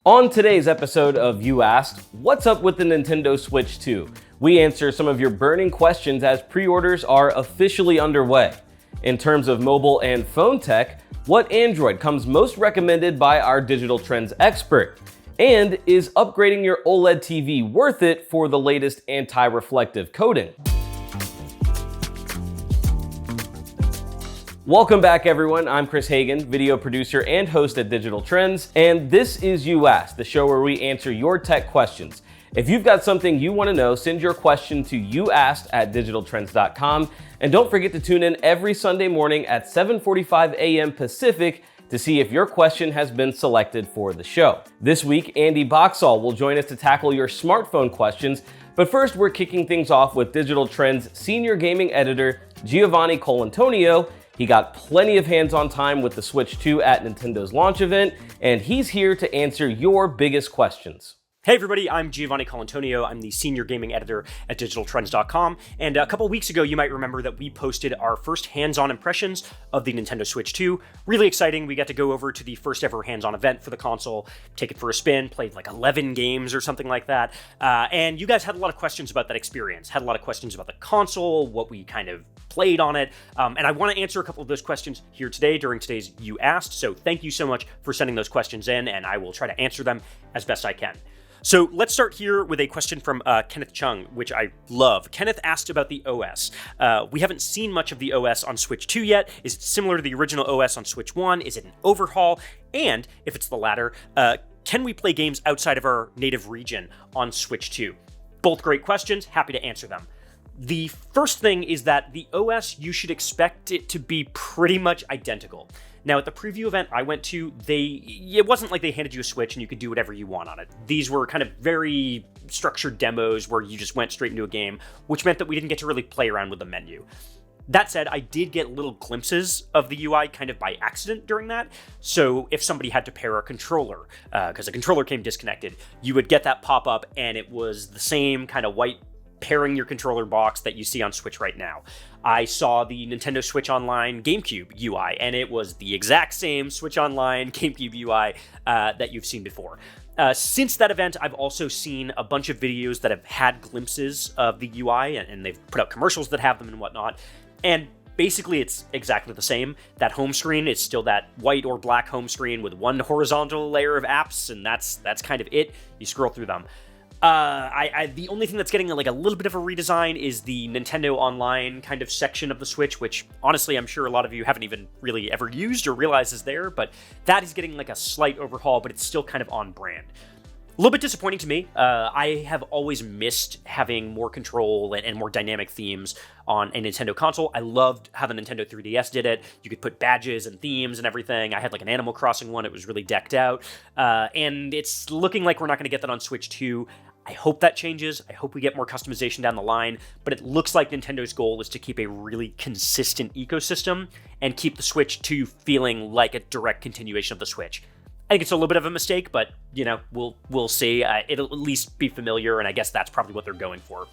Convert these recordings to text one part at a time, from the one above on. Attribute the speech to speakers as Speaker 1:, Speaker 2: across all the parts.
Speaker 1: On today's episode of You Asked, what's up with the Nintendo Switch 2? We answer some of your burning questions as pre-orders are officially underway. In terms of mobile and phone tech, what Android comes most recommended by our digital trends expert? And is upgrading your OLED TV worth it for the latest anti-reflective coating? Welcome back, everyone. I'm Chris Hagan, video producer and host at Digital Trends, and this is You Asked, the show where we answer your tech questions. If you've got something you want to know, send your question to youasked@digitaltrends.com, and don't forget to tune in every Sunday morning at 7:45 a.m. Pacific to see if your question has been selected for the show. This week, Andy Boxall will join us to tackle your smartphone questions, but first we're kicking things off with Digital Trends senior gaming editor Giovanni Colantonio. He got plenty of hands-on time with the Switch 2 at Nintendo's launch event, and he's here to answer your biggest questions.
Speaker 2: Hey everybody, I'm Giovanni Colantonio. I'm the senior gaming editor at digitaltrends.com, and a couple weeks ago you might remember that we posted our first hands-on impressions of the Nintendo Switch 2. Really exciting. We got to go over to the first ever hands-on event for the console, take it for a spin, played like 11 games or something like that, and you guys had a lot of questions about that experience, had a lot of questions about the console, what we kind of played on it, and I want to answer a couple of those questions here today during today's You Asked, so thank you so much for sending those questions in, and I will try to answer them as best I can. So let's start here with a question from Kenneth Chung, which I love. Kenneth asked about the OS. We haven't seen much of the OS on Switch 2 yet. Is it similar to the original OS on Switch 1? Is it an overhaul? And if it's the latter, can we play games outside of our native region on Switch 2? Both great questions. Happy to answer them. The first thing is that the OS, you should expect it to be pretty much identical. Now, at the preview event I went to, it wasn't like they handed you a Switch and you could do whatever you want on it. These were kind of very structured demos where you just went straight into a game, which meant that we didn't get to really play around with the menu. That said, I did get little glimpses of the UI kind of by accident during that. So if somebody had to pair a controller, because a controller came disconnected, you would get that pop up and it was the same kind of white pairing your controller box that you see on Switch right now. I saw the Nintendo Switch Online GameCube UI, and it was the exact same Switch Online GameCube UI that you've seen before. Since that event, I've also seen a bunch of videos that have had glimpses of the UI, and they've put out commercials that have them and whatnot, and basically it's exactly the same. That home screen is still that white or black home screen with one horizontal layer of apps, and that's kind of it. You scroll through them. The only thing that's getting like a little bit of a redesign is the Nintendo Online kind of section of the Switch, which honestly I'm sure a lot of you haven't even really ever used or realized is there, but that is getting like a slight overhaul, but it's still kind of on brand. A little bit disappointing to me. I have always missed having more control and more dynamic themes on a Nintendo console. I loved how the Nintendo 3DS did it. You could put badges and themes and everything. I had like an Animal Crossing one. It was really decked out. And it's looking like we're not going to get that on Switch 2. I hope that changes. I hope we get more customization down the line, but it looks like Nintendo's goal is to keep a really consistent ecosystem and keep the Switch 2 feeling like a direct continuation of the Switch. I think it's a little bit of a mistake, but, you know, we'll see. It'll at least be familiar, and I guess that's probably what they're going for.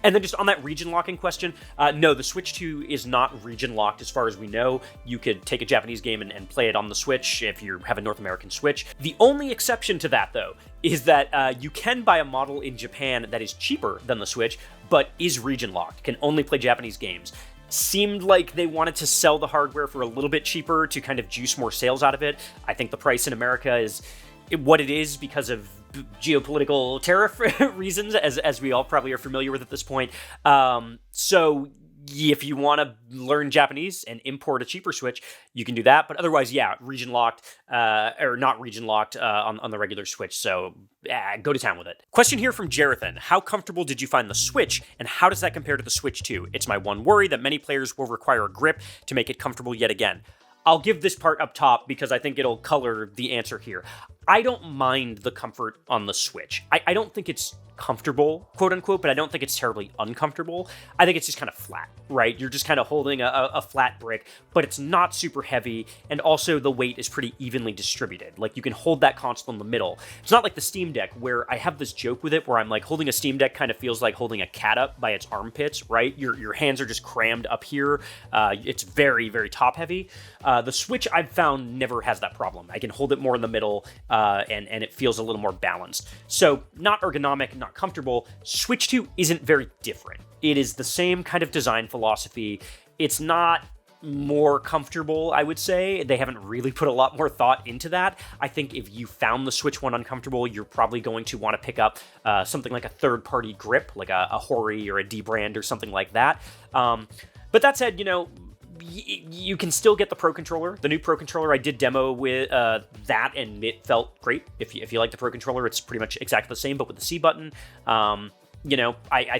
Speaker 2: And then just on that region locking question, no, the Switch 2 is not region locked as far as we know. You could take a Japanese game and play it on the Switch if you have a North American Switch. The only exception to that, though, is that you can buy a model in Japan that is cheaper than the Switch, but is region locked, can only play Japanese games. Seemed like they wanted to sell the hardware for a little bit cheaper to kind of juice more sales out of it. I think the price in America is what it is because of geopolitical tariff reasons, as we all probably are familiar with at this point. So if you want to learn Japanese and import a cheaper Switch, you can do that. But otherwise, yeah, region locked, or not region locked on the regular Switch. So go to town with it. Question here from Jarathan. How comfortable did you find the Switch, and how does that compare to the Switch 2? It's my one worry that many players will require a grip to make it comfortable yet again. I'll give this part up top because I think it'll color the answer here. I don't mind the comfort on the Switch. I don't think it's comfortable, quote unquote, but I don't think it's terribly uncomfortable. I think it's just kind of flat, right? You're just kind of holding a flat brick, but it's not super heavy, and also the weight is pretty evenly distributed. Like, you can hold that console in the middle. It's not like the Steam Deck, where I have this joke with it where I'm like, holding a Steam Deck kind of feels like holding a cat up by its armpits, right? Your hands are just crammed up here. It's very, very top heavy. The Switch, I've found, never has that problem. I can hold it more in the middle, and it feels a little more balanced. So not ergonomic, not comfortable. Switch 2 isn't very different. It is the same kind of design philosophy. It's not more comfortable, I would say. They haven't really put a lot more thought into that. I think if you found the Switch 1 uncomfortable, you're probably going to want to pick up something like a third-party grip, like a Hori or a D-Brand or something like that. But that said, you can still get the Pro Controller. The new Pro Controller, I did demo with that, and it felt great. If you like the Pro Controller, it's pretty much exactly the same, but with the C button. I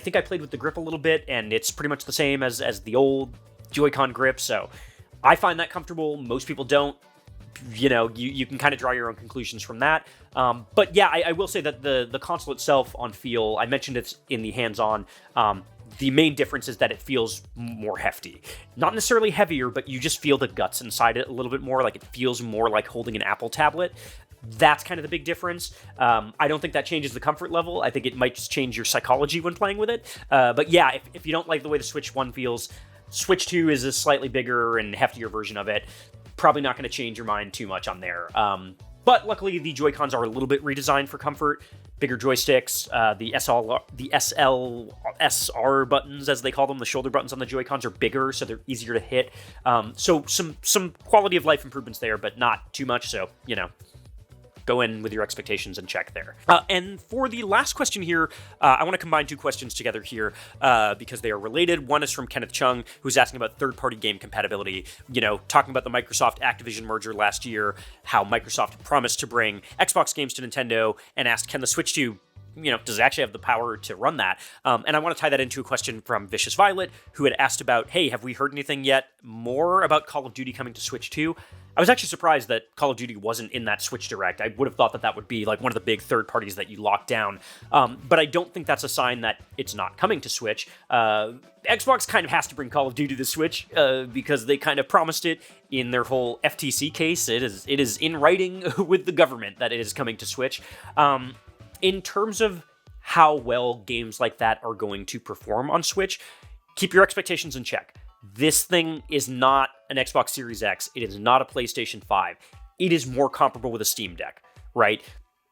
Speaker 2: think I played with the grip a little bit, and it's pretty much the same as the old Joy-Con grip, so I find that comfortable. Most people don't. You can kind of draw your own conclusions from that. But yeah, I will say that the console itself on feel, I mentioned it's in the hands-on, the main difference is that it feels more hefty. Not necessarily heavier, but you just feel the guts inside it a little bit more, like it feels more like holding an Apple tablet. That's kind of the big difference. I don't think that changes the comfort level. I think it might just change your psychology when playing with it. But yeah, if you don't like the way the Switch 1 feels, Switch 2 is a slightly bigger and heftier version of it. Probably not going to change your mind too much on there. But luckily, the Joy-Cons are a little bit redesigned for comfort. Bigger joysticks, the SLSR buttons, as they call them, the shoulder buttons on the Joy-Cons are bigger, so they're easier to hit. So some quality of life improvements there, but not too much, so, go in with your expectations and check there. And for the last question here, I want to combine two questions together here because they are related. One is from Kenneth Chung, who's asking about third-party game compatibility, talking about the Microsoft-Activision merger last year, how Microsoft promised to bring Xbox games to Nintendo, and asked, can the Switch 2 does it actually have the power to run that? And I want to tie that into a question from Vicious Violet, who had asked about, hey, have we heard anything yet more about Call of Duty coming to Switch 2? I was actually surprised that Call of Duty wasn't in that Switch Direct. I would have thought that would be like one of the big third parties that you lock down. But I don't think that's a sign that it's not coming to Switch. Xbox kind of has to bring Call of Duty to Switch because they kind of promised it in their whole FTC case. It is in writing with the government that it is coming to Switch. In terms of how well games like that are going to perform on Switch, keep your expectations in check. This thing is not an Xbox Series X. It is not a PlayStation 5. It is more comparable with a Steam Deck, right?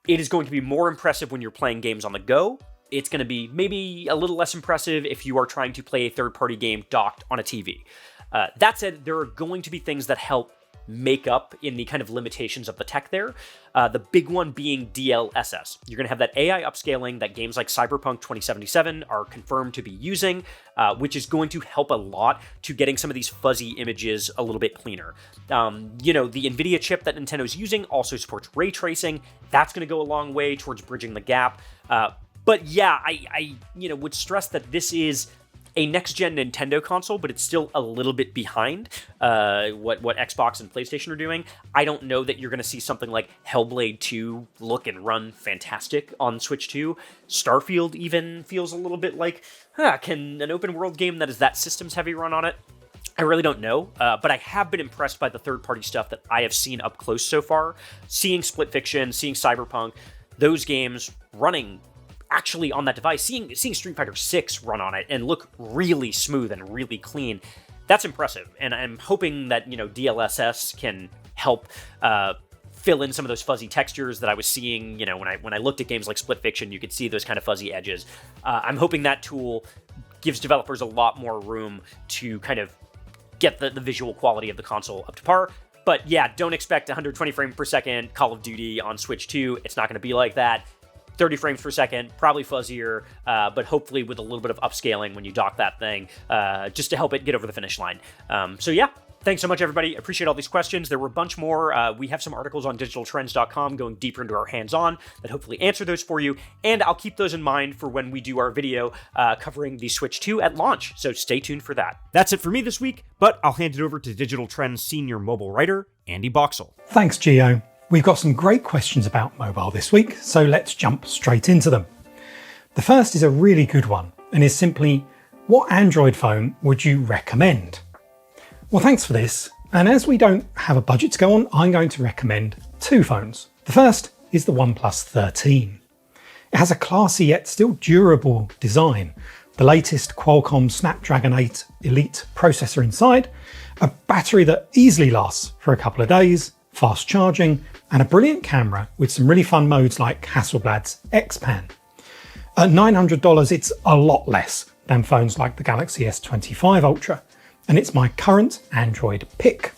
Speaker 2: It is going to be more impressive when you're playing games on the go. It's going to be maybe a little less impressive if you are trying to play a third-party game docked on a TV. That said, there are going to be things that help make up in the kind of limitations of the tech there. The big one being DLSS. You're going to have that AI upscaling that games like Cyberpunk 2077 are confirmed to be using, which is going to help a lot to getting some of these fuzzy images a little bit cleaner. The NVIDIA chip that Nintendo's using also supports ray tracing. That's going to go a long way towards bridging the gap. But yeah, I would stress that this is a next-gen Nintendo console, but it's still a little bit behind what Xbox and PlayStation are doing. I don't know that you're going to see something like Hellblade 2 look and run fantastic on Switch 2. Starfield even feels a little bit like, can an open-world game that is that systems-heavy run on it? I really don't know, but I have been impressed by the third-party stuff that I have seen up close so far. Seeing Split Fiction, seeing Cyberpunk, those games running actually on that device, seeing Street Fighter 6 run on it and look really smooth and really clean, that's impressive. And I'm hoping that, DLSS can help fill in some of those fuzzy textures that I was seeing, when I looked at games like Split Fiction, you could see those kind of fuzzy edges. I'm hoping that tool gives developers a lot more room to kind of get the visual quality of the console up to par. But yeah, don't expect 120 frames per second Call of Duty on Switch 2. It's not going to be like that. 30 frames per second, probably fuzzier, but hopefully with a little bit of upscaling when you dock that thing, just to help it get over the finish line. So yeah, thanks so much, everybody. Appreciate all these questions. There were a bunch more. We have some articles on digitaltrends.com going deeper into our hands-on that hopefully answer those for you, and I'll keep those in mind for when we do our video covering the Switch 2 at launch, so stay tuned for that. That's it for me this week, but I'll hand it over to Digital Trends senior mobile writer, Andy Boxall.
Speaker 3: Thanks, Gio. We've got some great questions about mobile this week, so let's jump straight into them. The first is a really good one and is simply, what Android phone would you recommend? Well, thanks for this. And as we don't have a budget to go on, I'm going to recommend two phones. The first is the OnePlus 13. It has a classy yet still durable design, the latest Qualcomm Snapdragon 8 Elite processor inside, a battery that easily lasts for a couple of days, fast charging, and a brilliant camera with some really fun modes like Hasselblad's X-Pan. At $900, it's a lot less than phones like the Galaxy S25 Ultra, and it's my current Android pick.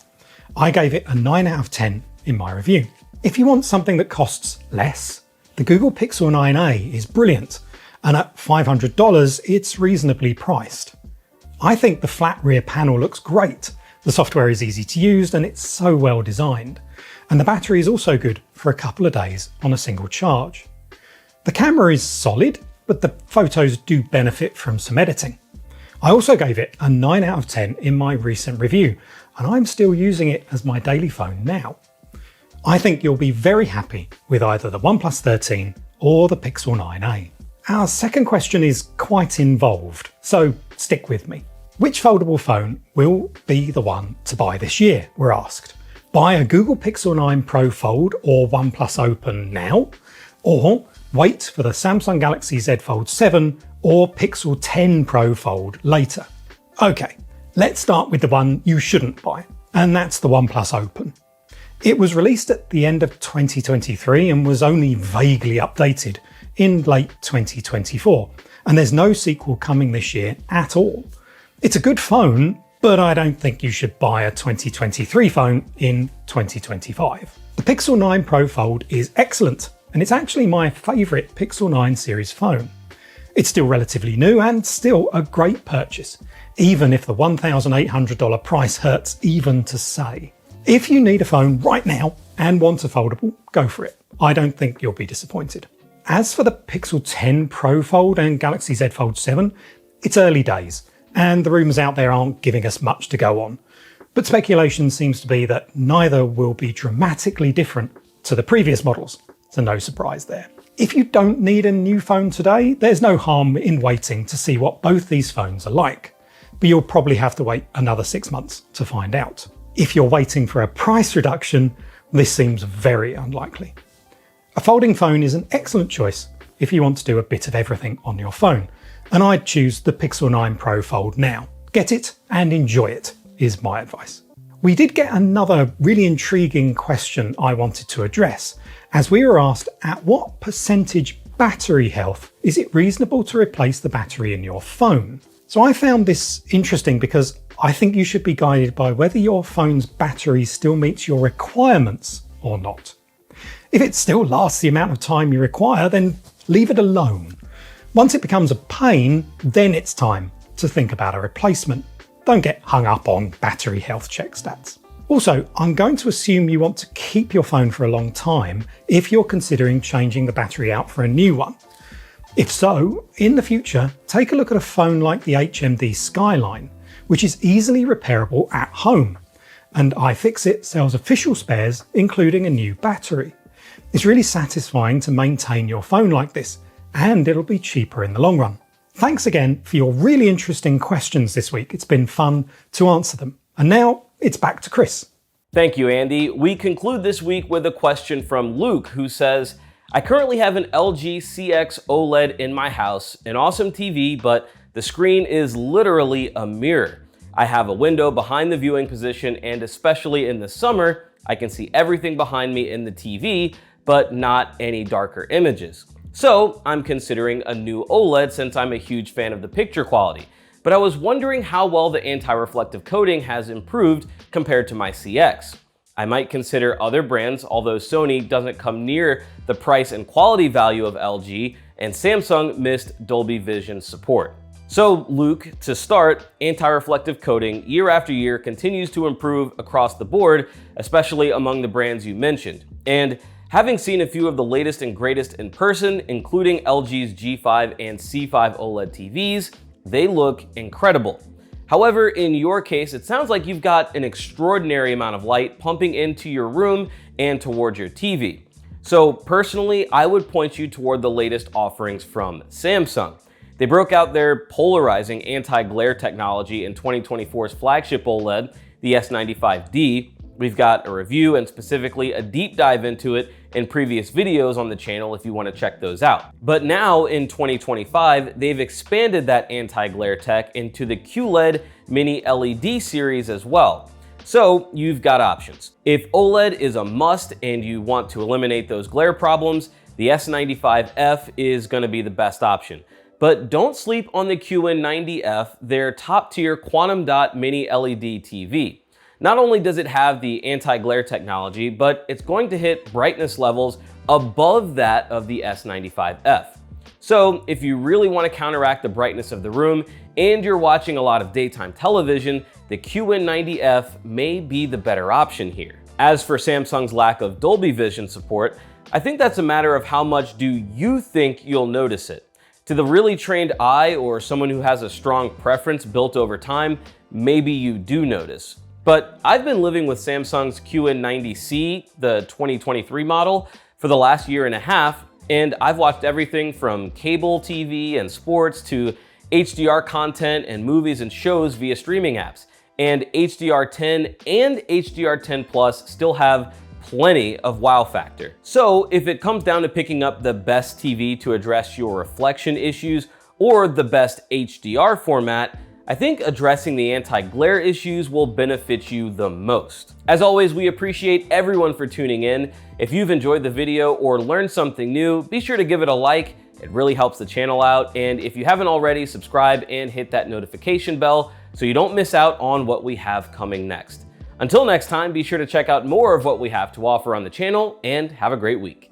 Speaker 3: I gave it a 9 out of 10 in my review. If you want something that costs less, the Google Pixel 9a is brilliant, and at $500, it's reasonably priced. I think the flat rear panel looks great. The software is easy to use and it's so well designed. And the battery is also good for a couple of days on a single charge. The camera is solid, but the photos do benefit from some editing. I also gave it a 9 out of 10 in my recent review, and I'm still using it as my daily phone now. I think you'll be very happy with either the OnePlus 13 or the Pixel 9a. Our second question is quite involved, so stick with me. Which foldable phone will be the one to buy this year, we're asked. Buy a Google Pixel 9 Pro Fold or OnePlus Open now, or wait for the Samsung Galaxy Z Fold 7 or Pixel 10 Pro Fold later. Okay, let's start with the one you shouldn't buy, and that's the OnePlus Open. It was released at the end of 2023 and was only vaguely updated in late 2024, and there's no sequel coming this year at all. It's a good phone, but I don't think you should buy a 2023 phone in 2025. The Pixel 9 Pro Fold is excellent, and it's actually my favourite Pixel 9 series phone. It's still relatively new and still a great purchase, even if the $1,800 price hurts even to say. If you need a phone right now and want a foldable, go for it. I don't think you'll be disappointed. As for the Pixel 10 Pro Fold and Galaxy Z Fold 7, it's early days, and the rumours out there aren't giving us much to go on. But speculation seems to be that neither will be dramatically different to the previous models, so no surprise there. If you don't need a new phone today, there's no harm in waiting to see what both these phones are like, but you'll probably have to wait another 6 months to find out. If you're waiting for a price reduction, this seems very unlikely. A folding phone is an excellent choice if you want to do a bit of everything on your phone, and I'd choose the Pixel 9 Pro Fold now. Get it and enjoy it, is my advice. We did get another really intriguing question I wanted to address, as we were asked at what percentage battery health is it reasonable to replace the battery in your phone? So I found this interesting because I think you should be guided by whether your phone's battery still meets your requirements or not. If it still lasts the amount of time you require, then leave it alone. Once it becomes a pain, then it's time to think about a replacement. Don't get hung up on battery health check stats. Also, I'm going to assume you want to keep your phone for a long time if you're considering changing the battery out for a new one. If so, in the future, take a look at a phone like the HMD Skyline, which is easily repairable at home. And iFixit sells official spares, including a new battery. It's really satisfying to maintain your phone like this, and it'll be cheaper in the long run. Thanks again for your really interesting questions this week. It's been fun to answer them. And now it's back to Chris.
Speaker 1: Thank you, Andy. We conclude this week with a question from Luke, who says, I currently have an LG CX OLED in my house, an awesome TV, but the screen is literally a mirror. I have a window behind the viewing position, and especially in the summer, I can see everything behind me in the TV, but not any darker images. So I'm considering a new OLED since I'm a huge fan of the picture quality. But I was wondering how well the anti-reflective coating has improved compared to my CX. I might consider other brands, although Sony doesn't come near the price and quality value of LG, and Samsung missed Dolby Vision support. So Luke, to start, anti-reflective coating year after year continues to improve across the board, especially among the brands you mentioned. And having seen a few of the latest and greatest in person, including LG's G5 and C5 OLED TVs, they look incredible. However, in your case, it sounds like you've got an extraordinary amount of light pumping into your room and towards your TV. So personally, I would point you toward the latest offerings from Samsung. They broke out their polarizing anti-glare technology in 2024's flagship OLED, the S95D. We've got a review and specifically a deep dive into it in previous videos on the channel if you want to check those out. But now in 2025, they've expanded that anti-glare tech into the QLED Mini LED series as well. So you've got options. If OLED is a must and you want to eliminate those glare problems, the S95F is going to be the best option. But don't sleep on the QN90F, their top-tier quantum dot mini LED TV. Not only does it have the anti-glare technology, but it's going to hit brightness levels above that of the S95F. So if you really want to counteract the brightness of the room and you're watching a lot of daytime television, the QN90F may be the better option here. As for Samsung's lack of Dolby Vision support, I think that's a matter of how much do you think you'll notice it. To the really trained eye or someone who has a strong preference built over time, maybe you do notice. But I've been living with Samsung's QN90C, the 2023 model, for the last year and a half, and I've watched everything from cable TV and sports to HDR content and movies and shows via streaming apps. And HDR10 and HDR10 Plus still have plenty of wow factor. So if it comes down to picking up the best TV to address your reflection issues or the best HDR format, I think addressing the anti-glare issues will benefit you the most. As always, we appreciate everyone for tuning in. If you've enjoyed the video or learned something new, be sure to give it a like. It really helps the channel out. And if you haven't already, subscribe and hit that notification bell so you don't miss out on what we have coming next. Until next time, be sure to check out more of what we have to offer on the channel and have a great week.